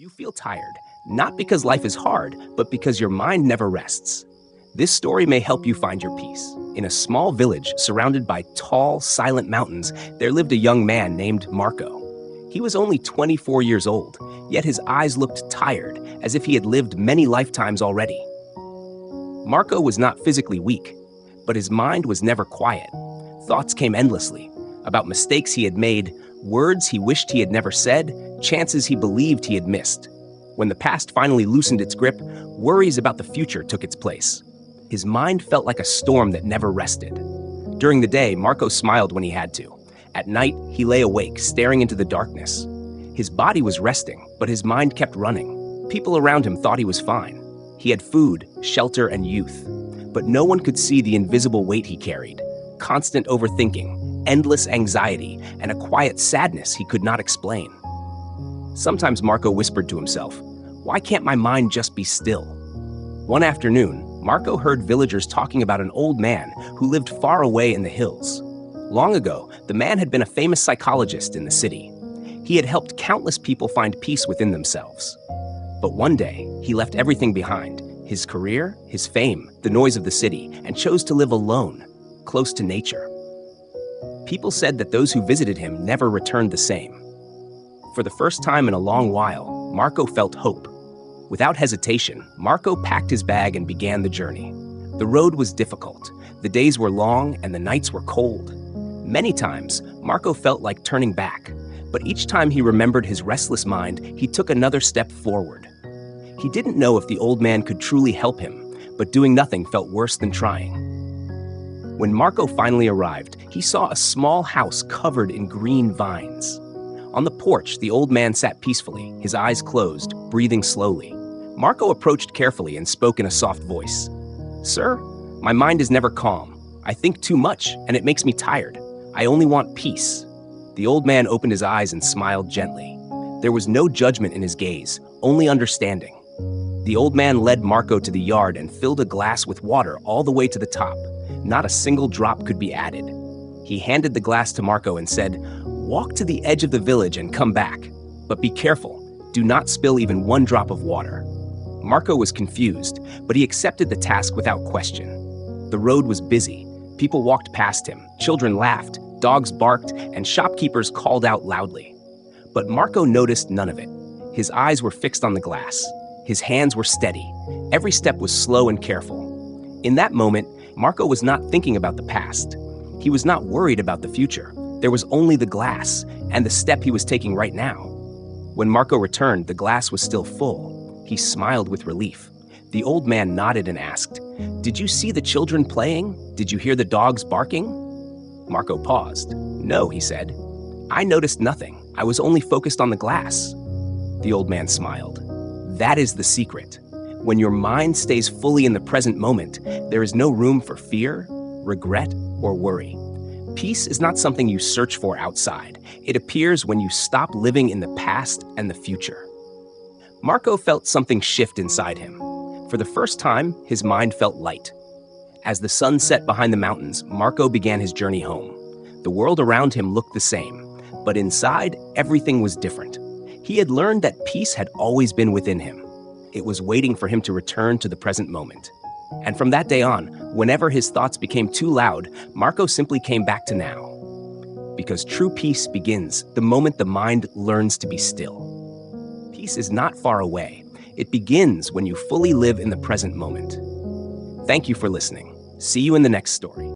You feel tired, not because life is hard, but because your mind never rests. This story may help you find your peace. In a small village surrounded by tall, silent mountains, there lived a young man named Marco. He was only 24 years old, yet his eyes looked tired, as if he had lived many lifetimes already. Marco was not physically weak, but his mind was never quiet. Thoughts came endlessly about mistakes he had made, words he wished he had never said, chances he believed he had missed. When the past finally loosened its grip, worries about the future took its place. His mind felt like a storm that never rested. During the day, Marco smiled when he had to. At night, he lay awake, staring into the darkness. His body was resting, but his mind kept running. People around him thought he was fine. He had food, shelter, and youth. But no one could see the invisible weight he carried. Constant overthinking, endless anxiety, and a quiet sadness he could not explain. Sometimes Marco whispered to himself, "Why can't my mind just be still?" One afternoon, Marco heard villagers talking about an old man who lived far away in the hills. Long ago, the man had been a famous psychologist in the city. He had helped countless people find peace within themselves. But one day, he left everything behind, his career, his fame, the noise of the city, and chose to live alone, close to nature. People said that those who visited him never returned the same. For the first time in a long while, Marco felt hope. Without hesitation, Marco packed his bag and began the journey. The road was difficult, the days were long, and the nights were cold. Many times, Marco felt like turning back, but each time he remembered his restless mind, he took another step forward. He didn't know if the old man could truly help him, but doing nothing felt worse than trying. When Marco finally arrived, he saw a small house covered in green vines. On the porch, the old man sat peacefully, his eyes closed, breathing slowly. Marco approached carefully and spoke in a soft voice. "Sir, my mind is never calm. I think too much, and it makes me tired. I only want peace." The old man opened his eyes and smiled gently. There was no judgment in his gaze, only understanding. The old man led Marco to the yard and filled a glass with water all the way to the top. Not a single drop could be added. He handed the glass to Marco and said, "Walk to the edge of the village and come back. But be careful, do not spill even one drop of water." Marco was confused, but he accepted the task without question. The road was busy. People walked past him, children laughed, dogs barked, and shopkeepers called out loudly. But Marco noticed none of it. His eyes were fixed on the glass. His hands were steady. Every step was slow and careful. In that moment, Marco was not thinking about the past. He was not worried about the future. There was only the glass and the step he was taking right now. When Marco returned, the glass was still full. He smiled with relief. The old man nodded and asked, "Did you see the children playing? Did you hear the dogs barking?" Marco paused. "No," he said. "I noticed nothing. I was only focused on the glass." The old man smiled. That is the secret. When your mind stays fully in the present moment, there is no room for fear, regret, or worry. Peace is not something you search for outside. It appears when you stop living in the past and the future. Marco felt something shift inside him. For the first time, his mind felt light. As the sun set behind the mountains, Marco began his journey home. The world around him looked the same, but inside, everything was different. He had learned that peace had always been within him. It was waiting for him to return to the present moment. And from that day on, whenever his thoughts became too loud, Marco simply came back to now. Because true peace begins the moment the mind learns to be still. Peace is not far away. It begins when you fully live in the present moment. Thank you for listening. See you in the next story.